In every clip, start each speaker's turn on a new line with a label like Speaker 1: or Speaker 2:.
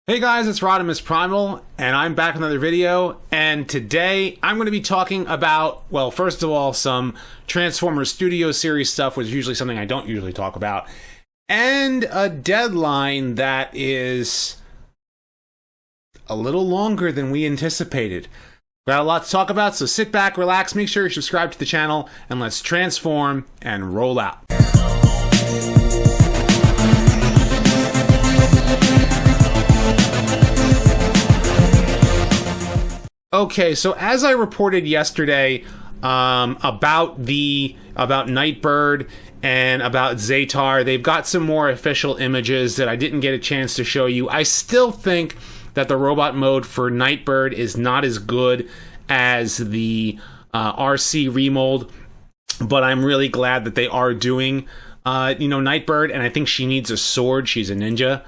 Speaker 1: Hey guys, it's Rodimus Primal, and I'm back with another video, and today I'm going to be talking about, well, first of all, some Transformers Studio Series stuff, which is usually something I don't usually talk about, and a deadline that is a little longer than we anticipated. Got a lot to talk about, so sit back, relax, make sure you subscribe to the channel, and let's transform and roll out. Okay, so as I reported yesterday about Nightbird and about Zetar, they've got some more official images that I didn't get a chance to show you. I still think that the robot mode for Nightbird is not as good as the RC remold, but I'm really glad that they are doing Nightbird, and I think she needs a sword. She's a ninja,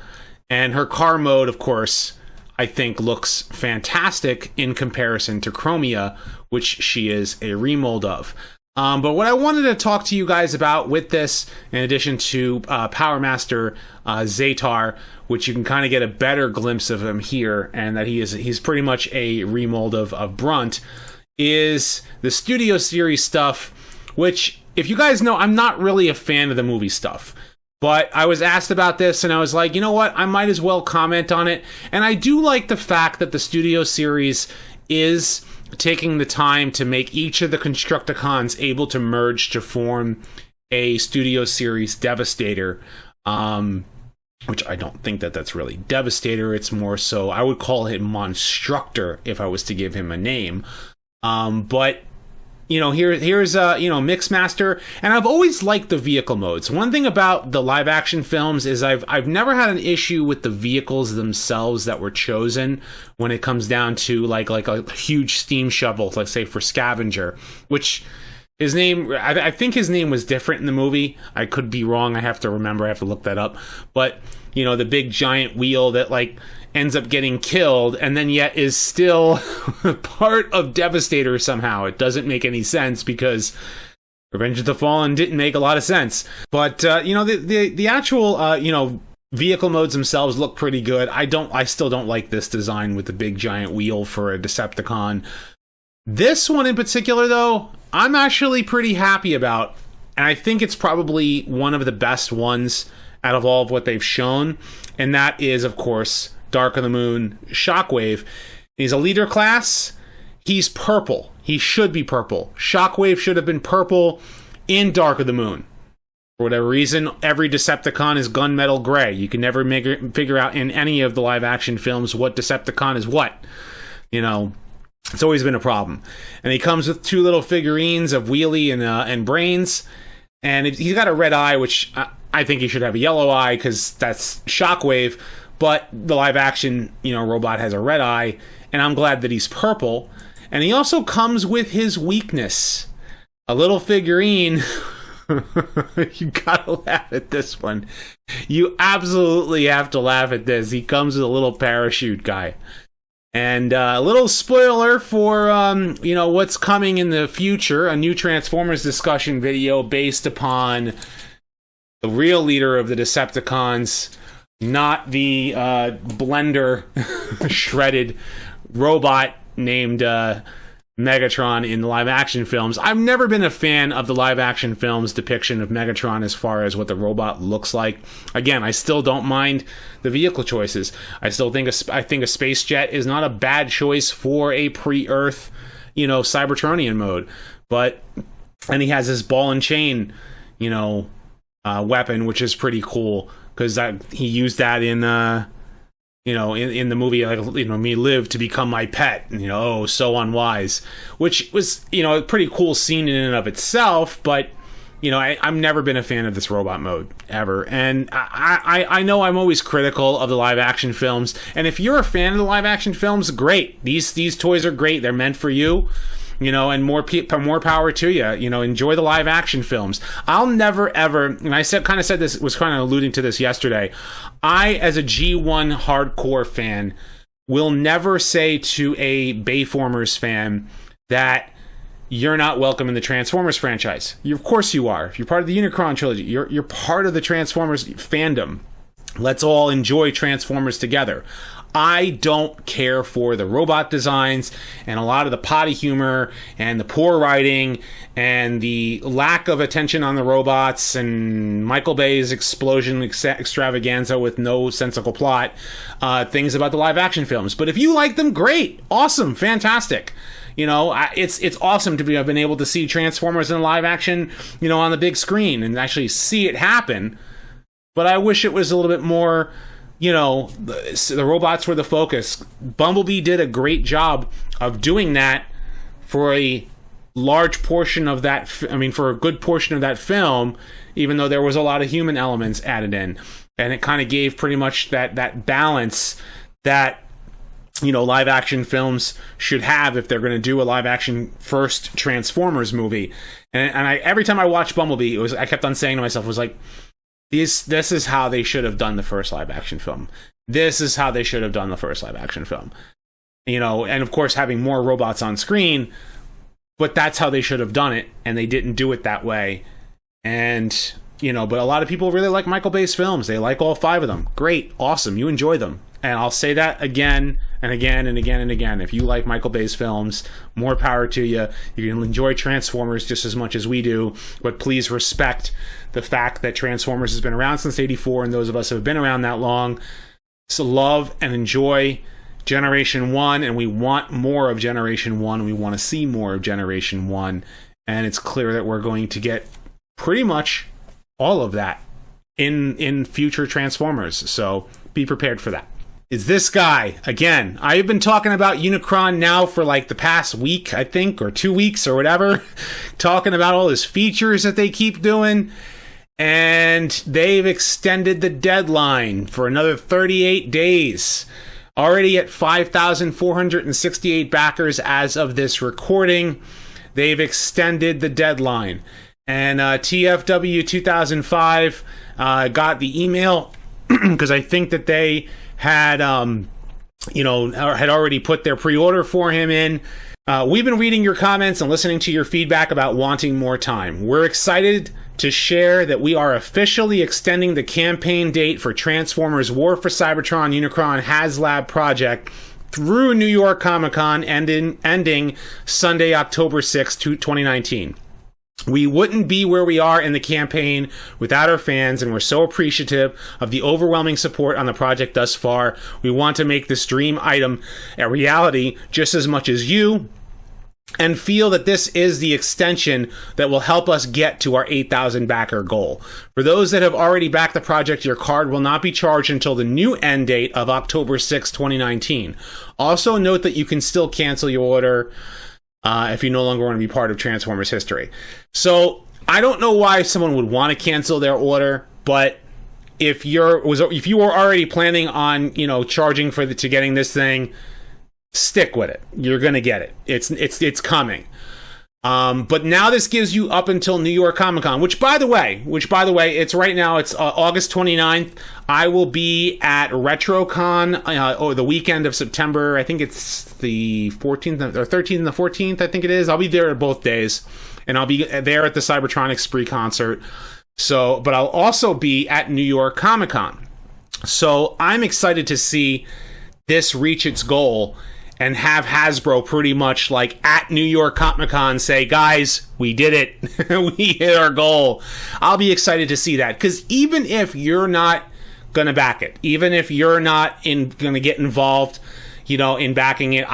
Speaker 1: and her car mode, of course, I think looks fantastic in comparison to Chromia, which she is a remold of. But what I wanted to talk to you guys about with this, in addition to Power Master Zetar, which you can kind of get a better glimpse of him here, and that he's pretty much a remold of Brunt, is the Studio Series stuff, which, if you guys know, I'm not really a fan of the movie stuff. But I was asked about this, and I was like, you know what? I might as well comment on it. And I do like the fact that the Studio Series is taking the time to make each of the Constructicons able to merge to form a Studio Series Devastator. Which I don't think that's really Devastator. It's more so, I would call him Monstructor if I was to give him a name. But here's Mixmaster, and I've always liked the vehicle modes. One thing about the live action films is I've never had an issue with the vehicles themselves that were chosen when it comes down to like a huge steam shovel, like say for Scavenger, which his name, I think his name was different in the movie. I could be wrong. I have to look that up. But the big giant wheel that ends up getting killed and then yet is still part of Devastator somehow. It doesn't make any sense because Revenge of the Fallen didn't make a lot of sense. But the actual vehicle modes themselves look pretty good. I still don't like this design with the big giant wheel for a Decepticon. This one in particular, though, I'm actually pretty happy about, and I think it's probably one of the best ones out of all of what they've shown, and that is, of course, Dark of the Moon Shockwave. He's a leader class. He's purple. He should be purple. Shockwave should have been purple in Dark of the Moon. For whatever reason, every Decepticon is gunmetal gray. You can never figure out in any of the live action films what Decepticon is what. It's always been a problem. And he comes with two little figurines of Wheelie and Brains. And he's got a red eye, which I think he should have a yellow eye because that's Shockwave. But the live action, robot has a red eye. And I'm glad that he's purple. And he also comes with his weakness. A little figurine. You gotta laugh at this one. You absolutely have to laugh at this. He comes with a little parachute guy. And a little spoiler for, what's coming in the future, a new Transformers discussion video based upon the real leader of the Decepticons, not the blender shredded robot named Megatron in the live action films. I've never been a fan of the live action films depiction of Megatron as far as what the robot looks like. Again, I still don't mind the vehicle choices. I think a space jet is not a bad choice for a pre-Earth, Cybertronian mode. And he has his ball and chain, weapon, which is pretty cool because he used that in in the movie, me live to become my pet, so unwise, which was, a pretty cool scene in and of itself, but, I've never been a fan of this robot mode, ever, and I know I'm always critical of the live action films, and if you're a fan of the live action films, great, these toys are great, they're meant for you, and more power to you. Enjoy the live action films. I'll never ever, and I was alluding to this yesterday. I, as a G1 hardcore fan, will never say to a Bayformers fan that you're not welcome in the Transformers franchise. Of course you are. If you're part of the Unicron trilogy, you're part of the Transformers fandom. Let's all enjoy Transformers together. I don't care for the robot designs and a lot of the potty humor and the poor writing and the lack of attention on the robots and Michael Bay's explosion extravaganza with no sensible plot, things about the live action films. But if you like them, great, awesome, fantastic. You know, it's awesome to have been able to see Transformers in live action, you know, on the big screen and actually see it happen. But I wish it was a little bit more, you know, the robots were the focus. Bumblebee did a great job of doing that for a large portion of that. For a good portion of that film, even though there was a lot of human elements added in. And it kind of gave pretty much that balance that, you know, live action films should have if they're going to do a live action first Transformers movie. And I every time I watched Bumblebee, I kept on saying to myself, was like, this is how they should have done the first live action film. This is how they should have done the first live action film. You know, and of course having more robots on screen, but that's how they should have done it, and they didn't do it that way. And, you know, but a lot of people really like Michael Bay's films. They like all 5 of them. Great, awesome, you enjoy them. And I'll say that again and again and again and again. If you like Michael Bay's films, more power to you. You can enjoy Transformers just as much as we do, but please respect the fact that Transformers has been around since '84, and those of us who have been around that long, so love and enjoy Generation 1, and we want more of Generation 1. We want to see more of Generation 1, and it's clear that we're going to get pretty much all of that in future Transformers, so be prepared for that. Is this guy. Again, I've been talking about Unicron now for like the past week, I think, or 2 weeks or whatever, talking about all his features that they keep doing, and they've extended the deadline for another 38 days. Already at 5,468 backers as of this recording. They've extended the deadline. And TFW 2005 got the email because I think that they had had already put their pre-order for him in. We've been reading your comments and listening to your feedback about wanting more time. We're excited to share that we are officially extending the campaign date for Transformers War for Cybertron Unicron Haslab project through New York Comic Con, ending Sunday, October 6, 2019. We wouldn't be where we are in the campaign without our fans, and we're so appreciative of the overwhelming support on the project thus far. We want to make this dream item a reality just as much as you, and feel that this is the extension that will help us get to our 8,000 backer goal. For those that have already backed the project, your card will not be charged until the new end date of October 6, 2019. Also note that you can still cancel your order if you no longer want to be part of Transformers history. So I don't know why someone would want to cancel their order, but if you were already planning on, charging to getting this thing, stick with it. You're gonna get it. It's coming. But now this gives you up until New York Comic Con, which by the way, it's right now. It's August 29th. I will be at RetroCon or the weekend of September. I think it's the 14th or 13th and the 14th. I think it is. I'll be there both days, and I'll be there at the Cybertronic Spree concert. So, but I'll also be at New York Comic Con. So I'm excited to see this reach its goal and have Hasbro pretty much like at New York Comic Con say, guys, we did it. We hit our goal. I'll be excited to see that, because even if you're not going to back it, even if you're not going to get involved, in backing it,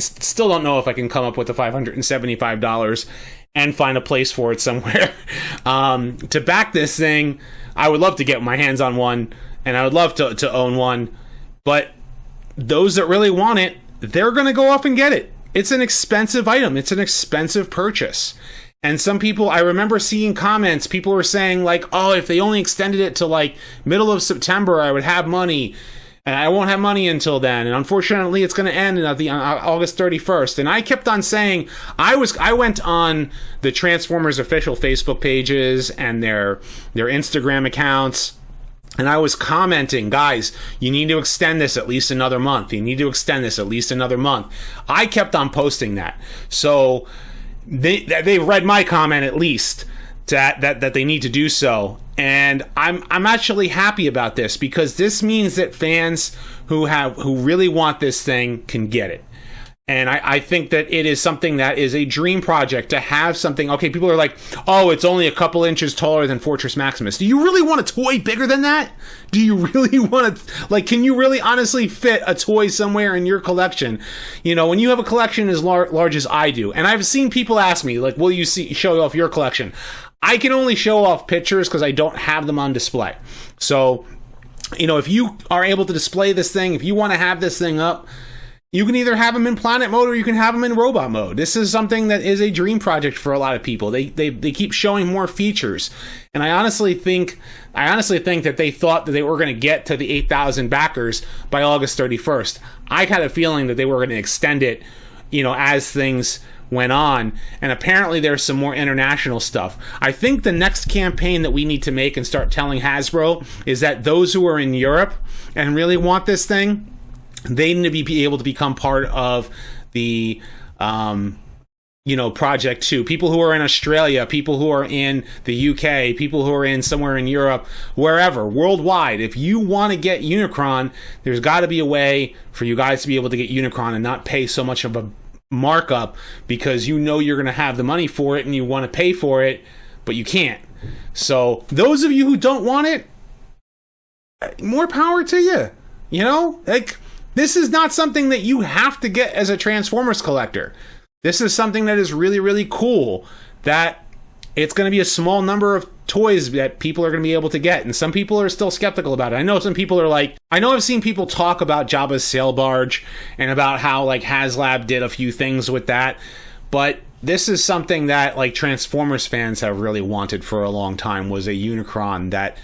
Speaker 1: still don't know if I can come up with the $575 and find a place for it somewhere. To back this thing, I would love to get my hands on one, and I would love to own one, but those that really want it, they're going to go off and get it. It's an expensive item. It's an expensive purchase. And some people, I remember seeing comments, people were saying like, oh, if they only extended it to like middle of September, I would have money. And I won't have money until then. And unfortunately, it's going to end on August 31st. And I kept on saying, I went on the Transformers official Facebook pages and their Instagram accounts, and I was commenting, guys, you need to extend this at least another month. You need to extend this at least another month. I kept on posting that. So they read my comment at least that they need to do so. And I'm actually happy about this, because this means that fans who really want this thing can get it. And I think that it is something that is a dream project to have something. Okay, people are like, oh, it's only a couple inches taller than Fortress Maximus. Do you really want a toy bigger than that? Do you really want to, like, can you really honestly fit a toy somewhere in your collection? You know, when you have a collection as large as I do, and I've seen people ask me, like, will you show off your collection? I can only show off pictures because I don't have them on display. So, you know, if you are able to display this thing, if you want to have this thing up, you can either have them in planet mode or you can have them in robot mode. This is something that is a dream project for a lot of people. They keep showing more features. And I honestly think that they thought that they were going to get to the 8,000 backers by August 31st. I had a feeling that they were going to extend it, you know, as things went on. And apparently there's some more international stuff. I think the next campaign that we need to make and start telling Hasbro is that those who are in Europe and really want this thing, they need to be able to become part of the, you know, project too. People who are in Australia, people who are in the UK, people who are in somewhere in Europe, wherever, worldwide. If you want to get Unicron, there's got to be a way for you guys to be able to get Unicron and not pay so much of a markup because you know you're going to have the money for it and you want to pay for it, but you can't. So those of you who don't want it, more power to you. You know, like, this is not something that you have to get as a Transformers collector. This is something that is really, really cool, that it's going to be a small number of toys that people are going to be able to get. And some people are still skeptical about it. I know some people are like, I know I've seen people talk about Jabba's sail barge and about how, like, Haslab did a few things with that. But this is something that, like, Transformers fans have really wanted for a long time, was a Unicron that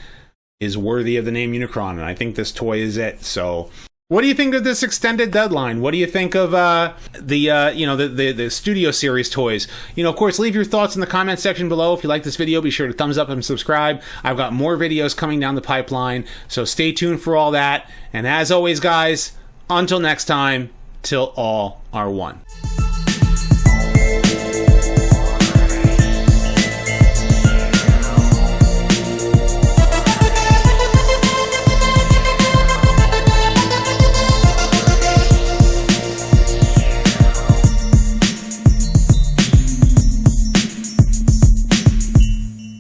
Speaker 1: is worthy of the name Unicron. And I think this toy is it. So what do you think of this extended deadline? What do you think of the Studio Series toys? You know, of course, leave your thoughts in the comment section below. If you like this video, be sure to thumbs up and subscribe. I've got more videos coming down the pipeline, so stay tuned for all that. And as always, guys, until next time, till all are one.